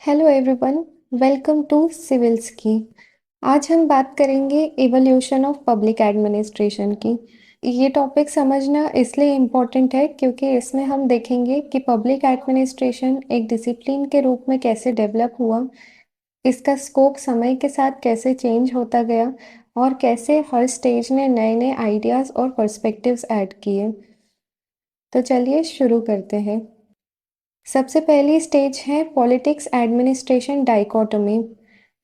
Hello everyone, welcome to civils की। आज हम बात करेंगे इवोल्यूशन ऑफ पब्लिक एडमिनिस्ट्रेशन की। ये टॉपिक समझना इसलिए इम्पोर्टेंट है क्योंकि इसमें हम देखेंगे कि पब्लिक एडमिनिस्ट्रेशन एक डिसिप्लिन के रूप में कैसे डेवलप हुआ, इसका स्कोप समय के साथ कैसे चेंज होता गया और कैसे हर स्टेज ने नए नए आइडियाज़ और पर्सपेक्टिव्स ऐड किए। तो चलिए शुरू करते हैं। सबसे पहली स्टेज है politics administration dichotomy.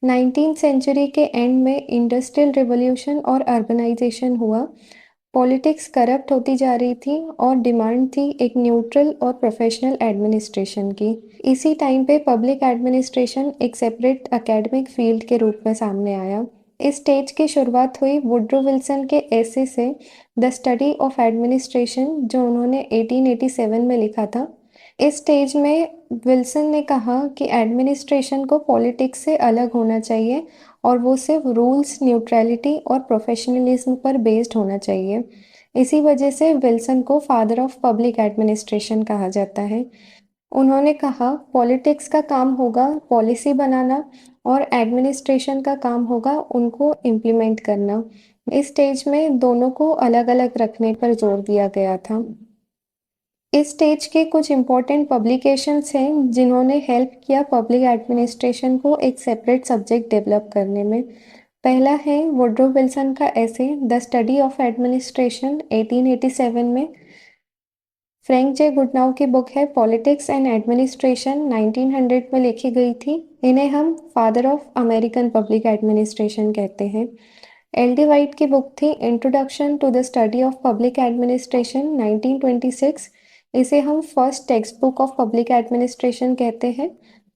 19th century के एंड में इंडस्ट्रियल रिवॉल्यूशन और अर्बनाइजेशन हुआ। पॉलिटिक्स करप्ट होती जा रही थी और डिमांड थी एक न्यूट्रल और प्रोफेशनल एडमिनिस्ट्रेशन की। इसी टाइम पे पब्लिक एडमिनिस्ट्रेशन एक सेपरेट एकेडमिक फील्ड के रूप में सामने आया। इस स्टेज की शुरुआत हुई वुड्रो विल्सन के एसे से, द स्टडी ऑफ एडमिनिस्ट्रेशन, जो उन्होंने 1887 में लिखा था। इस स्टेज में विल्सन ने कहा कि एडमिनिस्ट्रेशन को पॉलिटिक्स से अलग होना चाहिए और वो सिर्फ रूल्स, न्यूट्रलिटी और प्रोफेशनलिज्म पर बेस्ड होना चाहिए। इसी वजह से विल्सन को फादर ऑफ पब्लिक एडमिनिस्ट्रेशन कहा जाता है। उन्होंने कहा पॉलिटिक्स का काम होगा पॉलिसी बनाना और एडमिनिस्ट्रेशन का काम होगा उनको इम्प्लीमेंट करना। इस स्टेज में दोनों को अलग अलग रखने पर जोर दिया गया था। इस स्टेज के कुछ इम्पोर्टेंट पब्लिकेशंस हैं जिन्होंने हेल्प किया पब्लिक एडमिनिस्ट्रेशन को एक सेपरेट सब्जेक्ट डेवलप करने में। पहला है वुड्रो विल्सन का ऐसे द स्टडी ऑफ एडमिनिस्ट्रेशन 1887 में। फ्रैंक जे गुडनाउ की बुक है पॉलिटिक्स एंड एडमिनिस्ट्रेशन, 1900 में लिखी गई थी। इन्हें हम father of American public administration कहते हैं। एल डी वाइट की बुक थी introduction to the study of public administration, 1926। इसे हम first text book of public administration कहते हैं।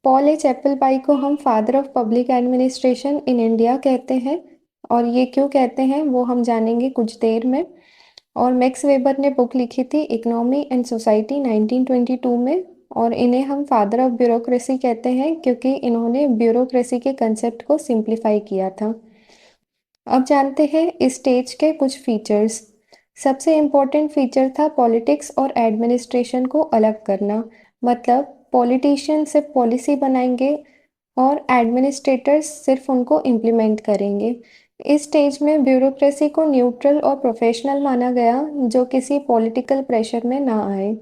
पॉल एच एप्पलपाई को हम father of public administration in India कहते हैं, और ये क्यों कहते हैं वो हम जानेंगे कुछ देर में। और मैक्स वेबर ने बुक लिखी थी इकोनॉमी एंड सोसाइटी, 1922 में, और इन्हें हम फादर ऑफ ब्यूरोक्रेसी कहते हैं क्योंकि इन्होंने ब्यूरोक्रेसी के कंसेप्ट को सिंप्लीफाई किया था। अब जानते हैं इस स्टेज के कुछ फीचर्स। सबसे इम्पोर्टेंट फीचर था पॉलिटिक्स और एडमिनिस्ट्रेशन को अलग करना। मतलब पॉलिटिशियन सिर्फ पॉलिसी बनाएंगे और एडमिनिस्ट्रेटर्स सिर्फ उनको इम्प्लीमेंट करेंगे। इस स्टेज में ब्यूरोक्रेसी को न्यूट्रल और प्रोफेशनल माना गया, जो किसी पॉलिटिकल प्रेशर में ना आए।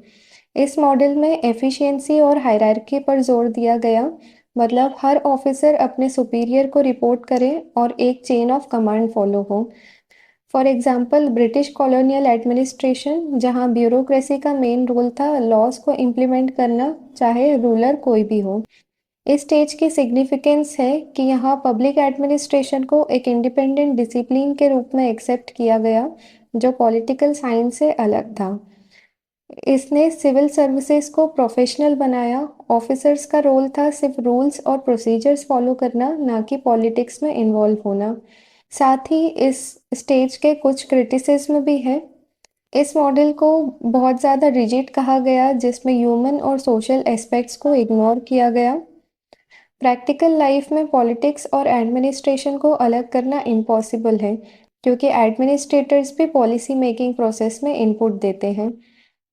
इस मॉडल में एफिशिएंसी और हायरार्की पर जोर दिया गया। मतलब हर ऑफिसर अपने सुपीरियर को रिपोर्ट करे और एक चेन ऑफ कमांड फॉलो हो। For example British colonial administration, जहां ब्यूरोक्रेसी का मेन रोल था लॉज को इम्प्लीमेंट करना, चाहे रूलर कोई भी हो। इस स्टेज की सिग्निफिकेंस है कि यहाँ पब्लिक एडमिनिस्ट्रेशन को एक इंडिपेंडेंट डिसिप्लिन के रूप में एक्सेप्ट किया गया, जो पॉलिटिकल साइंस से अलग था। इसने सिविल सर्विसेज को प्रोफेशनल बनाया। ऑफिसर्स का रोल था सिर्फ रूल्स और प्रोसीजर्स फॉलो करना, ना कि पॉलिटिक्स में इन्वॉल्व होना। साथ ही इस स्टेज के कुछ क्रिटिसिज्म भी है। इस मॉडल को बहुत ज़्यादा रिजिड कहा गया, जिसमें ह्यूमन और सोशल एस्पेक्ट्स को इग्नोर किया गया। प्रैक्टिकल लाइफ में पॉलिटिक्स और एडमिनिस्ट्रेशन को अलग करना इम्पॉसिबल है, क्योंकि एडमिनिस्ट्रेटर्स भी पॉलिसी मेकिंग प्रोसेस में इनपुट देते हैं।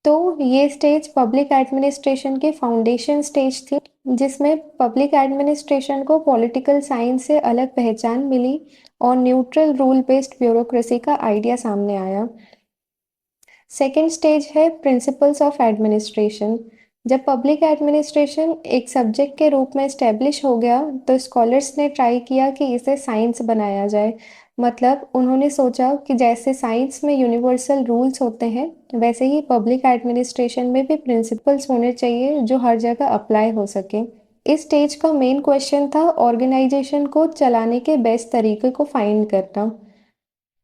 तो ये स्टेज पब्लिक एडमिनिस्ट्रेशन की फाउंडेशन स्टेज थी, जिसमें पब्लिक एडमिनिस्ट्रेशन को पॉलिटिकल साइंस से अलग पहचान मिली और न्यूट्रल रूल बेस्ड ब्यूरोक्रेसी का आइडिया सामने आया। सेकेंड स्टेज है प्रिंसिपल्स ऑफ एडमिनिस्ट्रेशन। जब पब्लिक एडमिनिस्ट्रेशन एक सब्जेक्ट के रूप में इस्टेब्लिश हो गया, तो स्कॉलर्स ने ट्राई किया कि इसे साइंस बनाया जाए। मतलब उन्होंने सोचा कि जैसे साइंस में यूनिवर्सल रूल्स होते हैं, वैसे ही पब्लिक एडमिनिस्ट्रेशन में भी प्रिंसिपल्स होने चाहिए जो हर जगह अप्लाई हो सके। इस स्टेज का मेन क्वेश्चन था ऑर्गेनाइजेशन को चलाने के बेस्ट तरीके को फाइंड करना।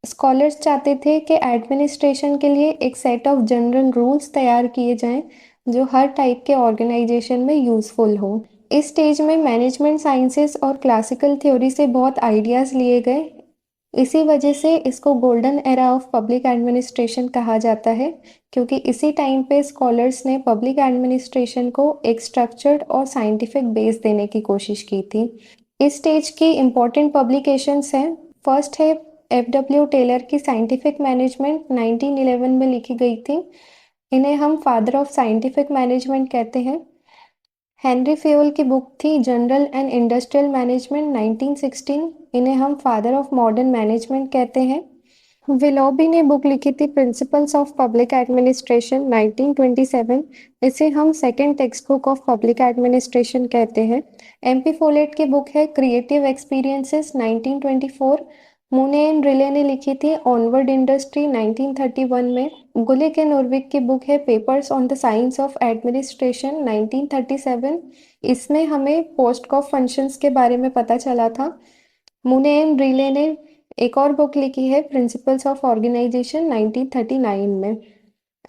स्कॉलर्स चाहते थे कि एडमिनिस्ट्रेशन के लिए एक सेट ऑफ जनरल रूल्स तैयार किए जाएं जो हर टाइप के ऑर्गेनाइजेशन में यूज़फुल हो। इस स्टेज में मैनेजमेंट साइंसेस और क्लासिकल थ्योरी से बहुत आइडियाज़ लिए गए। इसी वजह से इसको golden era of public administration कहा जाता है, क्योंकि इसी टाइम पे स्कॉलर्स ने पब्लिक एडमिनिस्ट्रेशन को एक स्ट्रक्चर्ड और साइंटिफिक बेस देने की कोशिश की थी। इस स्टेज की इम्पोर्टेंट पब्लिकेशंस हैं। फर्स्ट है एफ डब्ल्यू टेलर की साइंटिफिक मैनेजमेंट, 1911 में लिखी गई थी। इन्हें हम फादर ऑफ साइंटिफिक मैनेजमेंट कहते हैं। हेनरी फेयोल की बुक थी जनरल एंड इंडस्ट्रियल मैनेजमेंट 1916। इन्हें हम फादर ऑफ मॉडर्न मैनेजमेंट कहते हैं। विलोबी ने बुक लिखी थी प्रिंसिपल्स ऑफ पब्लिक एडमिनिस्ट्रेशन 1927। इसे हम second text book of public administration कहते हैं। एमपी फोलेट की बुक है क्रिएटिव एक्सपीरियंसेस 1924। मुने एंड रिले ने लिखी थी ऑनवर्ड इंडस्ट्री 1931 में। गुलिक एंड उर्विक की बुक है papers on the science of administration 1937। इसमें हमें पोस्ट ऑफ फंक्शंस के बारे में पता चला था। मुने एंड रिले ने एक और बुक लिखी है प्रिंसिपल्स ऑफ ऑर्गेनाइजेशन 1939 में।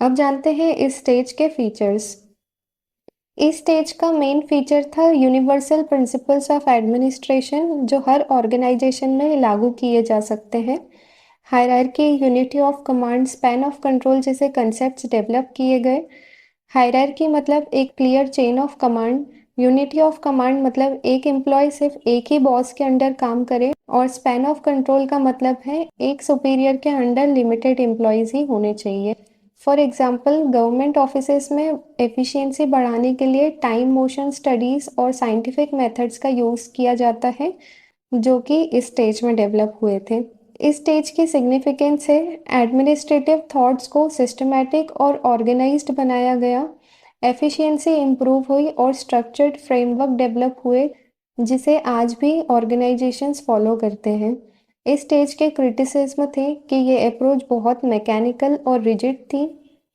अब जानते हैं इस स्टेज के फीचर्स। इस स्टेज का मेन फीचर था यूनिवर्सल प्रिंसिपल्स ऑफ एडमिनिस्ट्रेशन, जो हर ऑर्गेनाइजेशन में लागू किए जा सकते हैं। Hierarchy, unity of command, span of control जैसे कंसेप्ट्स डेवलप किए गए। हायरार्की मतलब एक clear chain of command. Unity of command मतलब एक एम्प्लॉय सिर्फ एक ही बॉस के अंडर काम करे। और स्पैन ऑफ कंट्रोल का मतलब है एक सुपीरियर के अंडर लिमिटेड एम्प्लॉयज ही होने चाहिए। फॉर एग्जाम्पल गवर्नमेंट ऑफिसेज में एफिशिएंसी बढ़ाने के लिए टाइम मोशन स्टडीज और साइंटिफिक मेथड्स का यूज़ किया जाता है, जो कि इस स्टेज में डेवलप हुए थे। इस स्टेज की सिग्निफिकेंस है एडमिनिस्ट्रेटिव थॉट्स को सिस्टमैटिक और ऑर्गेनाइज्ड बनाया गया। एफिशिएंसी इम्प्रूव हुई और स्ट्रक्चर्ड फ्रेमवर्क डेवलप हुए, जिसे आज भी ऑर्गेनाइजेशंस फॉलो करते हैं। इस स्टेज के क्रिटिसिज्म थे कि ये अप्रोच बहुत मैकेनिकल और रिजिड थी।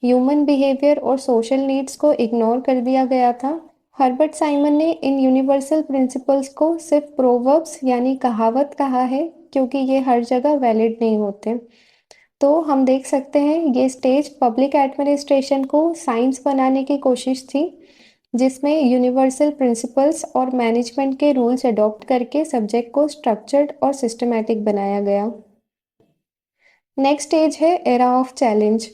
ह्यूमन बिहेवियर और सोशल नीड्स को इग्नोर कर दिया गया था। हर्बर्ट साइमन ने इन यूनिवर्सल प्रिंसिपल्स को सिर्फ प्रोवर्ब्स यानी कहावत कहा है, क्योंकि ये हर जगह वैलिड नहीं होते। तो हम देख सकते हैं ये स्टेज पब्लिक एडमिनिस्ट्रेशन को साइंस बनाने की कोशिश थी, जिसमें यूनिवर्सल प्रिंसिपल्स और मैनेजमेंट के रूल्स अडॉप्ट करके सब्जेक्ट को स्ट्रक्चर्ड और सिस्टमैटिक बनाया गया। नेक्स्ट स्टेज है era of challenge.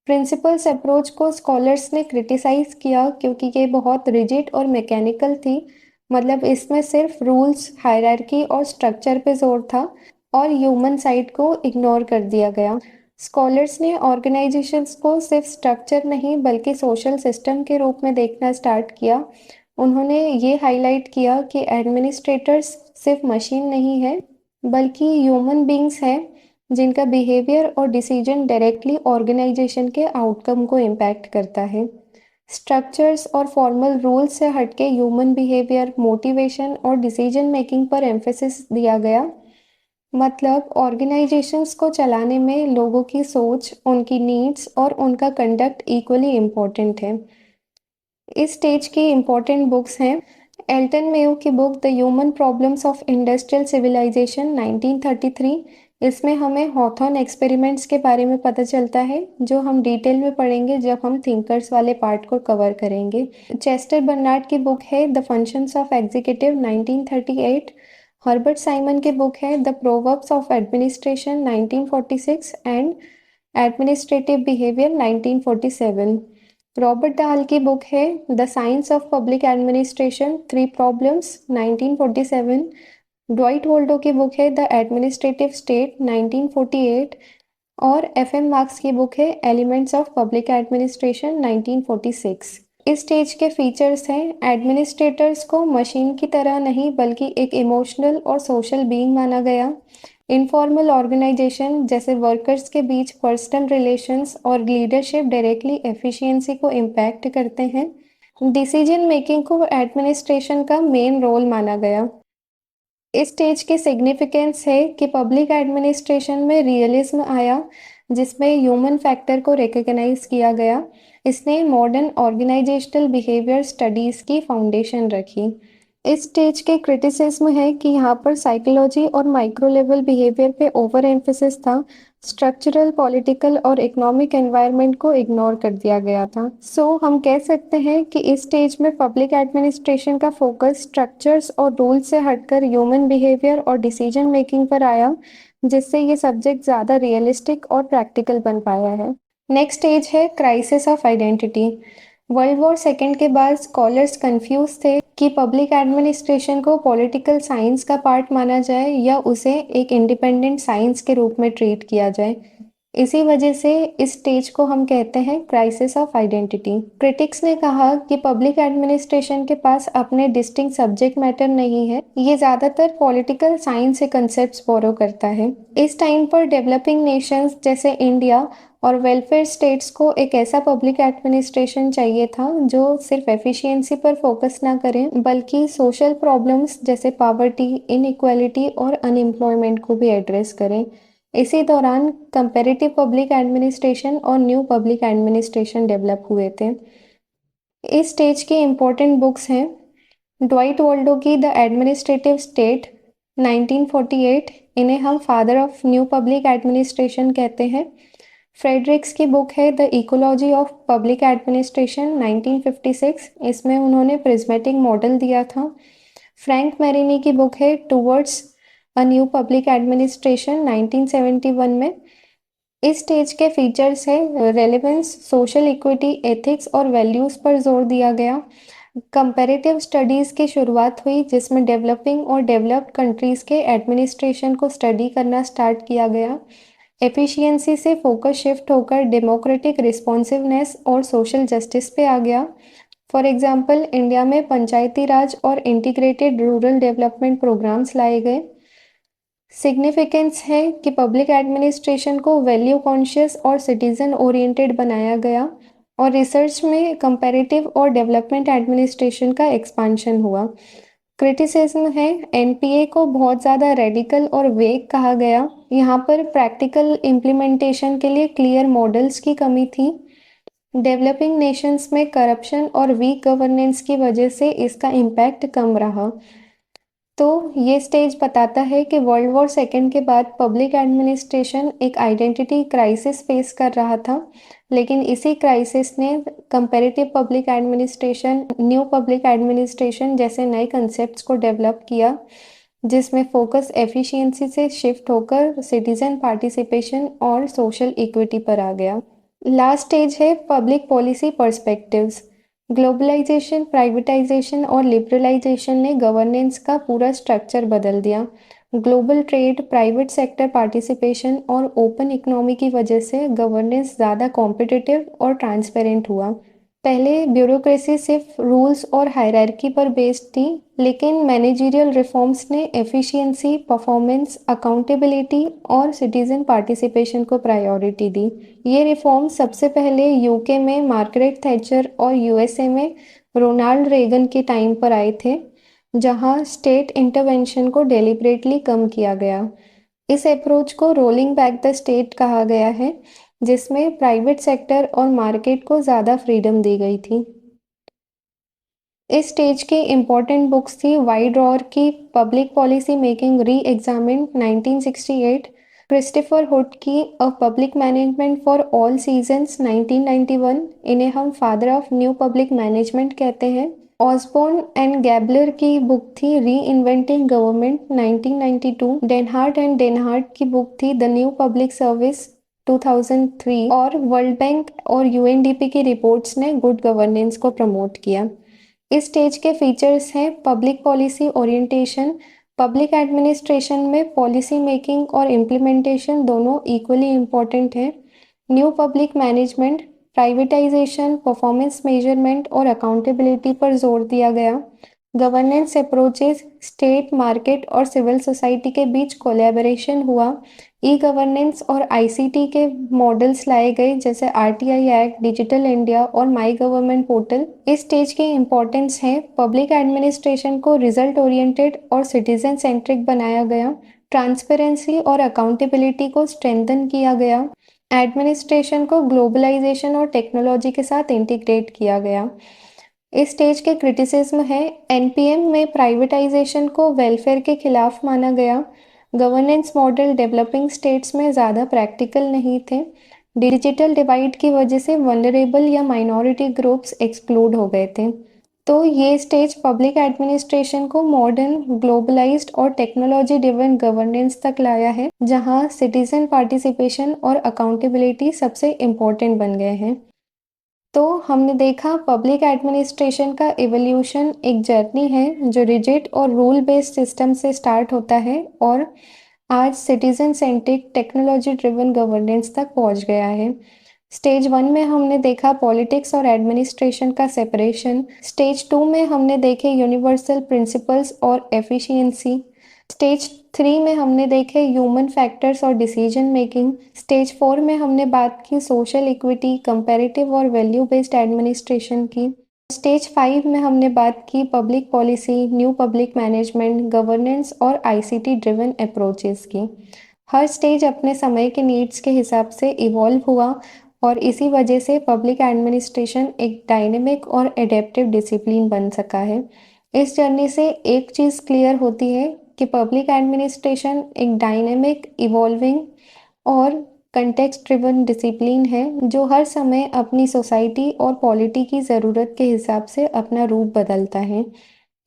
Principles approach को स्कॉलर्स ने क्रिटिसाइज किया क्योंकि ये बहुत रिजिड और मैकेनिकल थी। मतलब इसमें सिर्फ रूल्स, हायरार्की और स्ट्रक्चर पे जोर था और ह्यूमन साइड को इग्नोर कर दिया गया। स्कॉलर्स ने ऑर्गेनाइजेशंस को सिर्फ स्ट्रक्चर नहीं बल्कि सोशल सिस्टम के रूप में देखना स्टार्ट किया। उन्होंने ये हाईलाइट किया कि एडमिनिस्ट्रेटर्स सिर्फ मशीन नहीं है, बल्कि ह्यूमन बींग्स हैं जिनका बिहेवियर और डिसीजन डायरेक्टली ऑर्गेनाइजेशन के आउटकम को इम्पैक्ट करता है। स्ट्रक्चर्स और फॉर्मल रूल्स से हटके ह्यूमन बिहेवियर, मोटिवेशन और डिसीजन मेकिंग पर एम्फेसिस दिया गया। मतलब ऑर्गेनाइजेशंस को चलाने में लोगों की सोच, उनकी नीड्स और उनका कंडक्ट इक्वली इम्पोर्टेंट है। इस स्टेज की इम्पोर्टेंट बुक्स हैं एल्टन मेयो की book the human problems of industrial civilisation 1933। इसमें हमें हॉथॉर्न एक्सपेरिमेंट्स के बारे में पता चलता है, जो हम डिटेल में पढ़ेंगे जब हम थिंकर्स वाले पार्ट को कवर करेंगे। चेस्टर बर्नार्ड की बुक है the functions of executive 1938। Herbert Simon की बुक है the proverbs of administration 1946 and administrative behaviour 1947। Robert Dahl की बुक है the science of public administration three problems 1947। Dwight Waldo की book है the administrative state 1948। और F M. Marx की book है elements of public administration 1946। इस stage के features हैं एडमिनिस्ट्रेटर्स को मशीन की तरह नहीं बल्कि एक इमोशनल और सोशल बीइंग माना गया। इनफॉर्मल ऑर्गेनाइजेशन जैसे वर्कर्स के बीच पर्सनल रिलेशंस और लीडरशिप डायरेक्टली एफिशिएंसी को इम्पैक्ट करते हैं। डिसीजन मेकिंग को एडमिनिस्ट्रेशन का मेन रोल माना गया। इस स्टेज की सिग्निफिकेंस है कि पब्लिक एडमिनिस्ट्रेशन में रियलिज्म आया, जिसमें ह्यूमन फैक्टर को रिकॉग्नाइज किया गया। इसने मॉडर्न ऑर्गेनाइजेशनल बिहेवियर स्टडीज की फाउंडेशन रखी। इस स्टेज के क्रिटिसिज्म है कि यहाँ पर साइकोलॉजी और माइक्रो लेवल बिहेवियर पे ओवर एम्फेसिस था। स्ट्रक्चरल, पॉलिटिकल और इकोनॉमिक एनवायरनमेंट को इग्नोर कर दिया गया था। हम कह सकते हैं कि इस स्टेज में पब्लिक एडमिनिस्ट्रेशन का फोकस स्ट्रक्चर्स और रूल्स से हटकर ह्यूमन बिहेवियर और डिसीजन मेकिंग पर आया, जिससे ये सब्जेक्ट ज़्यादा रियलिस्टिक और प्रैक्टिकल बन पाया है। नेक्स्ट स्टेज है crisis of identity. World war second के बाद स्कॉलर्स कंफ्यूज थे कि पब्लिक एडमिनिस्ट्रेशन को पॉलिटिकल साइंस का पार्ट माना जाए या उसे एक इंडिपेंडेंट साइंस के रूप में ट्रीट किया जाए। इसी वजह से इस स्टेज को हम कहते हैं क्राइसिस ऑफ आइडेंटिटी। क्रिटिक्स ने कहा कि पब्लिक एडमिनिस्ट्रेशन के पास अपने डिस्टिंक्ट सब्जेक्ट मैटर नहीं है, ये ज़्यादातर पॉलिटिकल साइंस से कंसेप्ट्स बोरो करता है। इस टाइम पर डेवलपिंग नेशंस जैसे इंडिया और वेलफेयर स्टेट्स को एक ऐसा पब्लिक एडमिनिस्ट्रेशन चाहिए था जो सिर्फ एफिशिएंसी पर फोकस ना करें, बल्कि सोशल प्रॉब्लम्स जैसे पॉवर्टी, इनइक्वालिटी और अनएम्प्लॉयमेंट को भी एड्रेस करें। इसी दौरान कंपैरेटिव पब्लिक एडमिनिस्ट्रेशन और न्यू पब्लिक एडमिनिस्ट्रेशन डेवलप हुए थे। इस स्टेज के इम्पोर्टेंट बुक्स हैं ड्वाइट वॉल्डो की द एडमिनिस्ट्रेटिव स्टेट 1948, इन्हें हम father of new public administration कहते हैं। फ्रेडरिक्स की बुक है the ecology of public administration 1956, इसमें उन्होंने प्रिज्मेटिक मॉडल दिया था। फ्रैंक मैरिनी की बुक है towards a new public administration 1971 में। इस स्टेज के फीचर्स है रेलेवेंस, सोशल इक्विटी, एथिक्स और वैल्यूज पर जोर दिया गया। कंपैरेटिव स्टडीज की शुरुआत हुई जिसमें डेवलपिंग और डेवलप्ड कंट्रीज के एडमिनिस्ट्रेशन को स्टडी करना स्टार्ट किया गया। एफिशिएंसी से फोकस शिफ्ट होकर डेमोक्रेटिक रिस्पॉन्सिवनेस और सोशल जस्टिस पे आ गया। फॉर एग्जांपल इंडिया में पंचायती राज और इंटीग्रेटेड रूरल डेवलपमेंट प्रोग्राम्स लाए गए। सिग्निफिकेंस है कि पब्लिक एडमिनिस्ट्रेशन को वैल्यू कॉन्शियस और सिटीजन ओरिएंटेड बनाया गया और रिसर्च में कंपैरेटिव और डेवलपमेंट एडमिनिस्ट्रेशन का एक्सपांशन हुआ। क्रिटिसिज्म है एनपीए को बहुत ज़्यादा रेडिकल और वेग कहा गया। यहाँ पर प्रैक्टिकल इम्प्लीमेंटेशन के लिए क्लियर मॉडल्स की कमी थी। डेवलपिंग नेशंस में करप्शन और वीक गवर्नेंस की वजह से इसका इम्पैक्ट कम रहा। तो ये स्टेज बताता है कि वर्ल्ड वॉर सेकेंड के बाद पब्लिक एडमिनिस्ट्रेशन एक आइडेंटिटी क्राइसिस फेस कर रहा था, लेकिन इसी क्राइसिस ने comparative public administration, new public administration जैसे नए कंसेप्ट्स को डेवलप किया, जिसमें फोकस एफिशिएंसी से शिफ्ट होकर सिटीजन पार्टिसिपेशन और सोशल इक्विटी पर आ गया। लास्ट स्टेज है public policy perspectives. Globalisation, privatisation और लिबरलाइजेशन ने गवर्नेंस का पूरा स्ट्रक्चर बदल दिया। Global trade, private sector participation और ओपन इकोनॉमी की वजह से गवर्नेंस ज़्यादा कॉम्पिटिटिव और ट्रांसपेरेंट हुआ। पहले ब्यूरोक्रेसी सिर्फ रूल्स और हायरार्की पर बेस्ड थी, लेकिन मैनेजरियल रिफॉर्म्स ने एफिशिएंसी, परफॉर्मेंस, अकाउंटेबिलिटी और सिटीजन पार्टिसिपेशन को प्रायोरिटी दी। ये रिफॉर्म सबसे पहले यूके में मार्गरेट थैचर और यूएसए में रोनाल्ड रेगन के टाइम पर आए थे, जहां स्टेट इंटरवेंशन को डेलिब्रेटली कम किया गया। इस अप्रोच को रोलिंग बैक द स्टेट कहा गया है, जिसमें प्राइवेट सेक्टर और मार्केट को ज़्यादा फ्रीडम दी गई थी। इस स्टेज की इम्पोर्टेंट बुक्स थी वाइड रॉर की पब्लिक पॉलिसी मेकिंग री एग्जामिन्ड 1968, क्रिस्टोफर हुड की a public management for all seasons 1991, इन्हें हम father of new public management कहते हैं। ऑसबोर्न एंड गैबलर की बुक थी री इन्वेंटिंग गवर्नमेंट 1992। डेनहार्ट एंड डेनहार्ट की बुक थी द न्यू पब्लिक सर्विस 2003 और वर्ल्ड बैंक और यूएनडीपी की रिपोर्ट्स ने गुड गवर्नेंस को प्रमोट किया। इस स्टेज के फीचर्स हैं public policy orientation. Public administration में पॉलिसी मेकिंग और इम्प्लीमेंटेशन दोनों इक्वली इम्पॉर्टेंट हैं। New public management, privatisation, performance measurement और अकाउंटेबिलिटी पर जोर दिया गया। गवर्नेंस अप्रोचेस, स्टेट, मार्केट और सिविल सोसाइटी के बीच कोलैबोरेशन हुआ। ई गवर्नेंस और आईसीटी के मॉडल्स लाए गए जैसे आरटीआई एक्ट, डिजिटल इंडिया और माई गवर्नमेंट पोर्टल। इस स्टेज की इम्पोर्टेंस है पब्लिक एडमिनिस्ट्रेशन को रिजल्ट ओरिएंटेड और सिटीजन सेंट्रिक बनाया गया। ट्रांसपेरेंसी और अकाउंटेबिलिटी को स्ट्रेंथन किया गया। एडमिनिस्ट्रेशन को ग्लोबलाइजेशन और टेक्नोलॉजी के साथ इंटीग्रेट किया गया। इस स्टेज के क्रिटिसिज्म है एनपीएम में प्राइवेटाइजेशन को वेलफेयर के खिलाफ माना गया। गवर्नेंस मॉडल डेवलपिंग स्टेट्स में ज़्यादा प्रैक्टिकल नहीं थे। डिजिटल डिवाइड की वजह से वल्नरेबल या माइनॉरिटी ग्रुप्स एक्सक्लूड हो गए थे। तो ये स्टेज पब्लिक एडमिनिस्ट्रेशन को मॉडर्न, ग्लोबलाइज्ड और टेक्नोलॉजी ड्रिवन गवर्नेंस तक लाया है, जहां सिटीजन पार्टिसिपेशन और अकाउंटेबिलिटी सबसे इम्पोर्टेंट बन गए हैं। तो हमने देखा पब्लिक एडमिनिस्ट्रेशन का इवोल्यूशन एक जर्नी है जो रिजिड और रूल बेस्ड सिस्टम से स्टार्ट होता है और आज citizen centric technology driven governance तक पहुंच गया है। स्टेज 1 में हमने देखा पॉलिटिक्स और एडमिनिस्ट्रेशन का सेपरेशन। स्टेज 2 में हमने देखे यूनिवर्सल प्रिंसिपल्स और एफिशिएंसी। स्टेज 3 में हमने देखे ह्यूमन फैक्टर्स और डिसीजन मेकिंग। स्टेज 4 में हमने बात की सोशल इक्विटी, कंपैरेटिव और वैल्यू बेस्ड एडमिनिस्ट्रेशन की। स्टेज 5 में हमने बात की public policy, new public management, governance और आईसीटी ड्रिवन अप्रोचेस की। हर स्टेज अपने समय के नीड्स के हिसाब से इवॉल्व हुआ और इसी वजह से पब्लिक एडमिनिस्ट्रेशन एक डायनेमिक और एडेप्टिव डिसिप्लिन बन सका है। इस जर्नी से एक चीज़ क्लियर होती है कि पब्लिक एडमिनिस्ट्रेशन एक डायनेमिक, इवॉल्विंग और कंटेक्स्ट ड्रिवन डिसिप्लिन है जो हर समय अपनी सोसाइटी और पॉलिटी की ज़रूरत के हिसाब से अपना रूप बदलता है।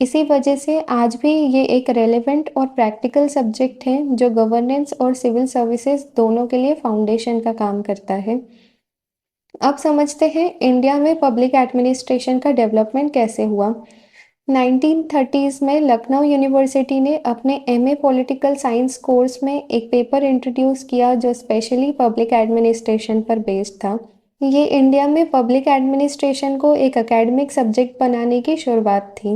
इसी वजह से आज भी ये एक रेलेवेंट और प्रैक्टिकल सब्जेक्ट है जो गवर्नेंस और सिविल सर्विसेज दोनों के लिए फाउंडेशन का काम करता है। अब समझते हैं इंडिया में पब्लिक एडमिनिस्ट्रेशन का डेवलपमेंट कैसे हुआ। 1930s में लखनऊ यूनिवर्सिटी ने अपने एमए पॉलिटिकल साइंस कोर्स में एक पेपर इंट्रोड्यूस किया जो स्पेशली पब्लिक एडमिनिस्ट्रेशन पर बेस्ड था। ये इंडिया में पब्लिक एडमिनिस्ट्रेशन को एक एकेडमिक सब्जेक्ट बनाने की शुरुआत थी।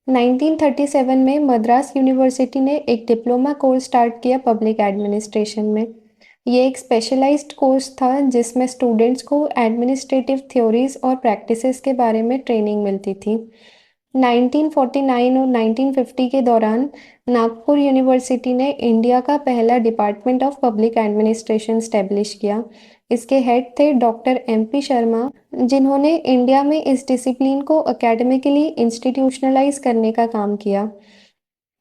1937 में मद्रास यूनिवर्सिटी ने एक डिप्लोमा कोर्स स्टार्ट किया पब्लिक एडमिनिस्ट्रेशन में। ये एक स्पेशलाइज्ड कोर्स था जिसमें स्टूडेंट्स को एडमिनिस्ट्रेटिव थ्योरीज और प्रैक्टिसेस के बारे में ट्रेनिंग मिलती थी। 1949 और 1950 के दौरान नागपुर यूनिवर्सिटी ने इंडिया का पहला department of public administration establish किया। इसके हेड थे डॉक्टर एमपी शर्मा, जिन्होंने इंडिया में इस डिसिप्लिन को एकेडमिकली इंस्टीट्यूशनलाइज करने का काम किया।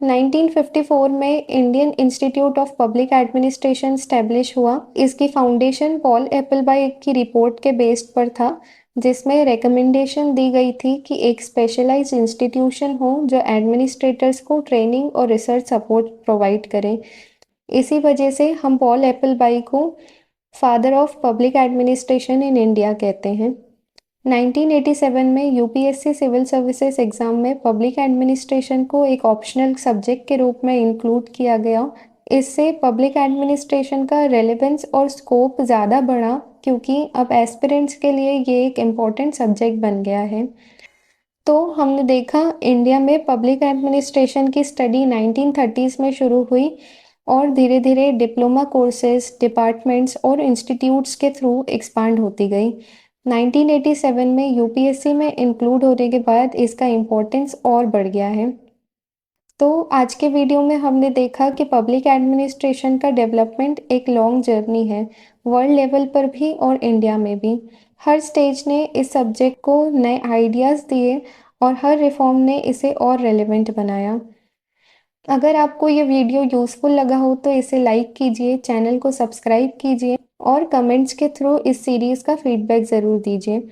1954 में Indian institute of public administration establish हुआ। इसकी फाउंडेशन पॉल एप्पलबाई की रिपोर्ट के बेस्ड पर था, जिसमें रिकमेंडेशन दी गई थी कि एक स्पेशलाइज्ड इंस्टीट्यूशन हो जो एडमिनिस्ट्रेटर्स को ट्रेनिंग और रिसर्च सपोर्ट प्रोवाइड करे। इसी वजह से हम पॉल एप्पलबाई को father of public administration in India कहते हैं। 1987 में यूपीएससी सिविल सर्विसेज एग्जाम में पब्लिक एडमिनिस्ट्रेशन को एक ऑप्शनल सब्जेक्ट के रूप में इंक्लूड किया गया। इससे पब्लिक एडमिनिस्ट्रेशन का रेलेवेंस और स्कोप ज़्यादा बढ़ा क्योंकि अब एस्पिरेंट्स के लिए ये एक इम्पॉर्टेंट सब्जेक्ट बन गया है। तो हमने देखा इंडिया में पब्लिक एडमिनिस्ट्रेशन की स्टडी 1930s में शुरू हुई और धीरे धीरे डिप्लोमा कोर्सेज, डिपार्टमेंट्स और इंस्टीट्यूट्स के थ्रू एक्सपांड होती गई। 1987 में यूपीएससी में इंक्लूड होने के बाद इसका इम्पोर्टेंस और बढ़ गया है। तो आज के वीडियो में हमने देखा कि पब्लिक एडमिनिस्ट्रेशन का डेवलपमेंट एक लॉन्ग जर्नी है, वर्ल्ड लेवल पर भी और इंडिया में भी। हर स्टेज ने इस सब्जेक्ट को नए आइडियाज़ दिए और हर रिफॉर्म ने इसे और रेलेवेंट बनाया। अगर आपको ये वीडियो यूज़फुल लगा हो तो इसे लाइक कीजिए, चैनल को सब्सक्राइब कीजिए और कमेंट्स के थ्रू इस सीरीज़ का फीडबैक ज़रूर दीजिए।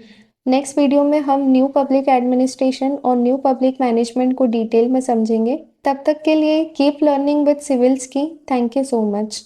नेक्स्ट वीडियो में हम न्यू पब्लिक एडमिनिस्ट्रेशन और न्यू पब्लिक मैनेजमेंट को डिटेल में समझेंगे। तब तक के लिए कीप लर्निंग विद सिविल्स की। Thank you so much.